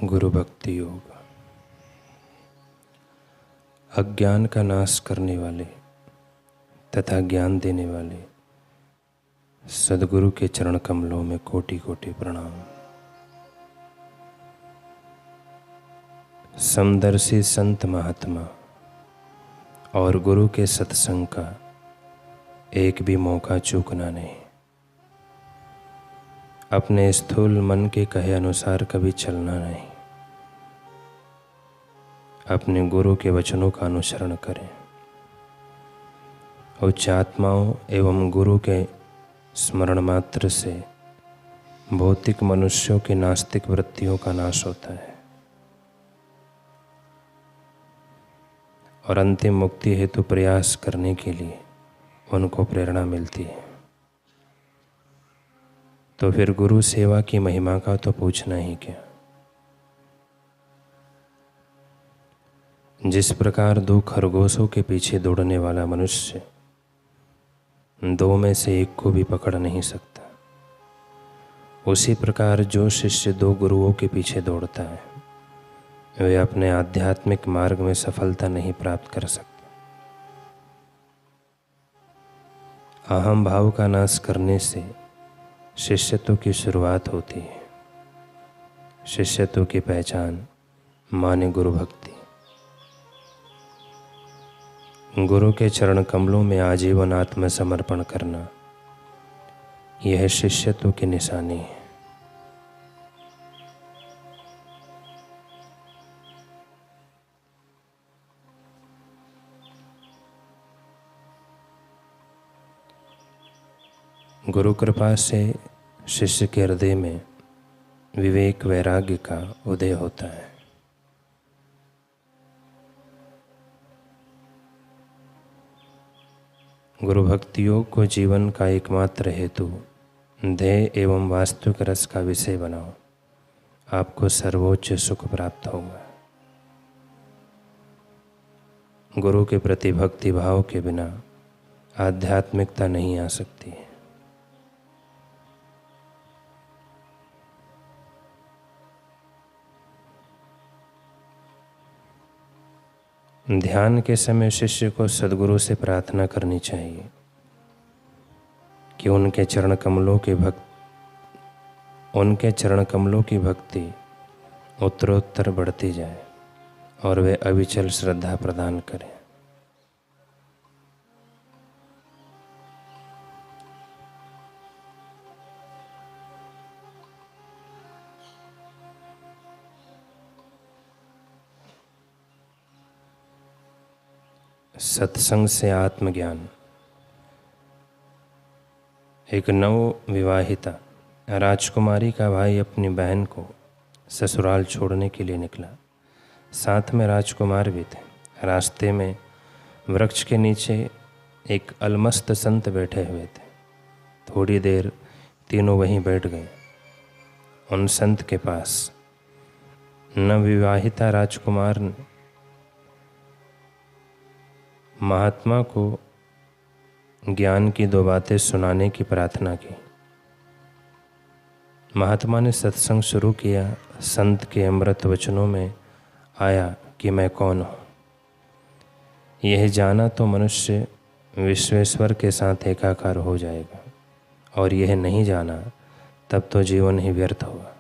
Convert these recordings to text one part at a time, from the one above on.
गुरु भक्ति योग। अज्ञान का नाश करने वाले तथा ज्ञान देने वाले सद्गुरु के चरण कमलों में कोटि कोटि प्रणाम। समदर्शी संत महात्मा और गुरु के सत्संग का एक भी मौका चूकना नहीं। अपने स्थूल मन के कहे अनुसार कभी चलना नहीं। अपने गुरु के वचनों का अनुसरण करें। उच्च आत्माओं एवं गुरु के स्मरण मात्र से भौतिक मनुष्यों की नास्तिक वृत्तियों का नाश होता है और अंतिम मुक्ति हेतु प्रयास करने के लिए उनको प्रेरणा मिलती है। तो फिर गुरु सेवा की महिमा का तो पूछना ही क्या। जिस प्रकार दो खरगोशों के पीछे दौड़ने वाला मनुष्य दो में से एक को भी पकड़ नहीं सकता, उसी प्रकार जो शिष्य दो गुरुओं के पीछे दौड़ता है वे अपने आध्यात्मिक मार्ग में सफलता नहीं प्राप्त कर सकता। अहम भाव का नाश करने से शिष्यत्व की शुरुआत होती है। शिष्यत्व की पहचान माने गुरु भक्ति। गुरु के चरण कमलों में आजीवन आत्मसमर्पण करना यह शिष्यत्व की निशानी है। गुरु कृपा से शिष्य के हृदय में विवेक वैराग्य का उदय होता है। गुरु भक्ति योग को जीवन का एकमात्र हेतु ध्येय एवं वास्तविक रस का विषय बनाओ। आपको सर्वोच्च सुख प्राप्त होगा। गुरु के प्रति भक्ति भाव के बिना आध्यात्मिकता नहीं आ सकती है। ध्यान के समय शिष्य को सद्गुरु से प्रार्थना करनी चाहिए कि उनके चरण कमलों की भक्ति उत्तरोत्तर बढ़ती जाए और वे अविचल श्रद्धा प्रदान करें। सत्संग से आत्मज्ञान। एक नव विवाहिता राजकुमारी का भाई अपनी बहन को ससुराल छोड़ने के लिए निकला। साथ में राजकुमार भी थे। रास्ते में वृक्ष के नीचे एक अलमस्त संत बैठे हुए थे। थोड़ी देर तीनों वहीं बैठ गए। उन संत के पास नवविवाहिता राजकुमार ने महात्मा को ज्ञान की दो बातें सुनाने की प्रार्थना की। महात्मा ने सत्संग शुरू किया। संत के अमृत वचनों में आया कि मैं कौन हूँ। यह जाना तो मनुष्य विश्वेश्वर के साथ एकाकार हो जाएगा, और यह नहीं जाना तब तो जीवन ही व्यर्थ होगा।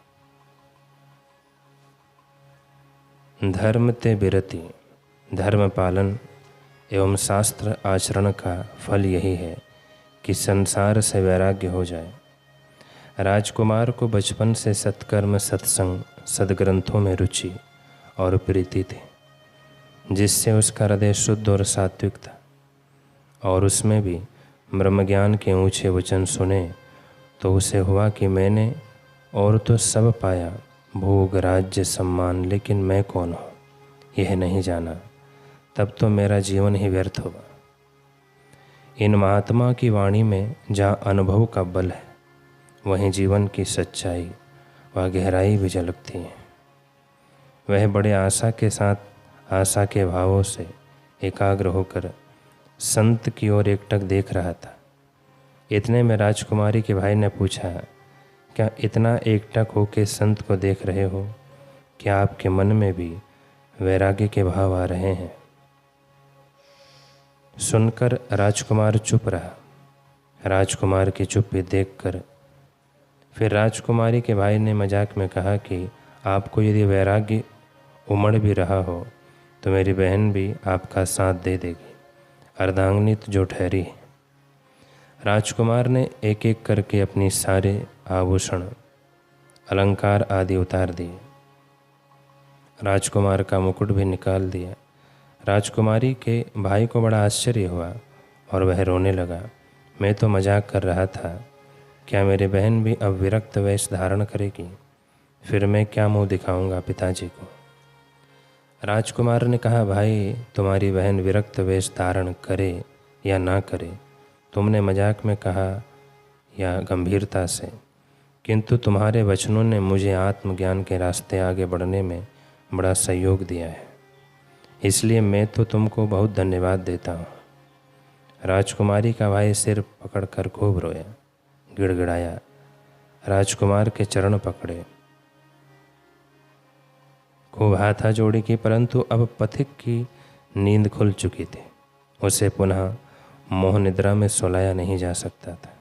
धर्म ते बिरति, धर्म पालन एवं शास्त्र आचरण का फल यही है कि संसार से वैराग्य हो जाए। राजकुमार को बचपन से सत्कर्म, सत्संग, सद्ग्रंथों में रुचि और प्रीति थी, जिससे उसका हृदय शुद्ध और सात्विक था। और उसमें भी ब्रह्मज्ञान के ऊंचे वचन सुने तो उसे हुआ कि मैंने और तो सब पाया, भोग, राज्य, सम्मान, लेकिन मैं कौन हूँ यह नहीं जाना, तब तो मेरा जीवन ही व्यर्थ होगा। इन महात्मा की वाणी में जहाँ अनुभव का बल है वहीं जीवन की सच्चाई व गहराई भी झलकती है। वह बड़े आशा के साथ आशा के भावों से एकाग्र होकर संत की ओर एकटक देख रहा था। इतने में राजकुमारी के भाई ने पूछा, क्या इतना एकटक होके संत को देख रहे हो? क्या आपके मन में भी वैराग्य के भाव आ रहे हैं? सुनकर राजकुमार चुप रहा। राजकुमार की चुप्पी देखकर फिर राजकुमारी के भाई ने मजाक में कहा कि आपको यदि वैराग्य उमड़ भी रहा हो तो मेरी बहन भी आपका साथ दे देगी, अर्धांगिनी जो ठहरी है। राजकुमार ने एक एक करके अपनी सारे आभूषण अलंकार आदि उतार दिए। राजकुमार का मुकुट भी निकाल दिया। राजकुमारी के भाई को बड़ा आश्चर्य हुआ और वह रोने लगा। मैं तो मजाक कर रहा था, क्या मेरी बहन भी अब विरक्त वेश धारण करेगी? फिर मैं क्या मुंह दिखाऊंगा पिताजी को? राजकुमार ने कहा, भाई तुम्हारी बहन विरक्त वेश धारण करे या ना करे, तुमने मजाक में कहा या गंभीरता से, किंतु तुम्हारे वचनों ने मुझे आत्मज्ञान के रास्ते आगे बढ़ने में बड़ा सहयोग दिया है, इसलिए मैं तो तुमको बहुत धन्यवाद देता हूँ। राजकुमारी का भाई सिर पकड़कर खूब रोया, गिड़गिड़ाया, राजकुमार के चरण पकड़े, खूब हाथा जोड़ी की, परंतु अब पथिक की नींद खुल चुकी थी। उसे पुनः मोह निद्रा में सुलाया नहीं जा सकता था।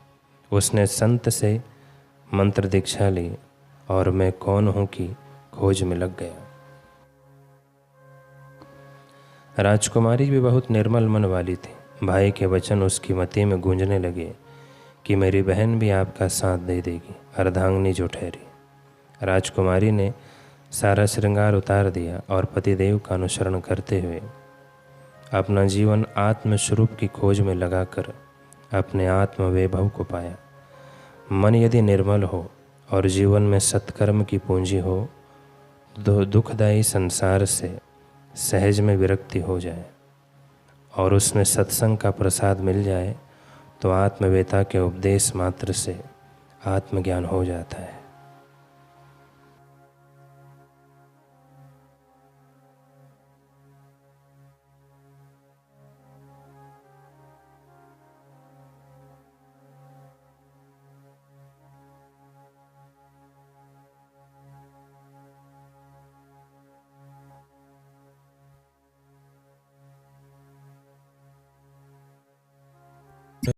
उसने संत से मंत्र दीक्षा ली और मैं कौन हूँ की खोज में लग गया। राजकुमारी भी बहुत निर्मल मन वाली थी। भाई के वचन उसकी मति में गूंजने लगे कि मेरी बहन भी आपका साथ दे देगी, अर्धांगिनी जो ठहरी। राजकुमारी ने सारा श्रृंगार उतार दिया और पतिदेव का अनुसरण करते हुए अपना जीवन आत्मस्वरूप की खोज में लगाकर अपने आत्म वैभव को पाया। मन यदि निर्मल हो और जीवन में सत्कर्म की पूंजी हो तो दुखदायी संसार से सहज में विरक्ति हो जाए और उसमें सत्संग का प्रसाद मिल जाए तो आत्मवेता के उपदेश मात्र से आत्मज्ञान हो जाता है।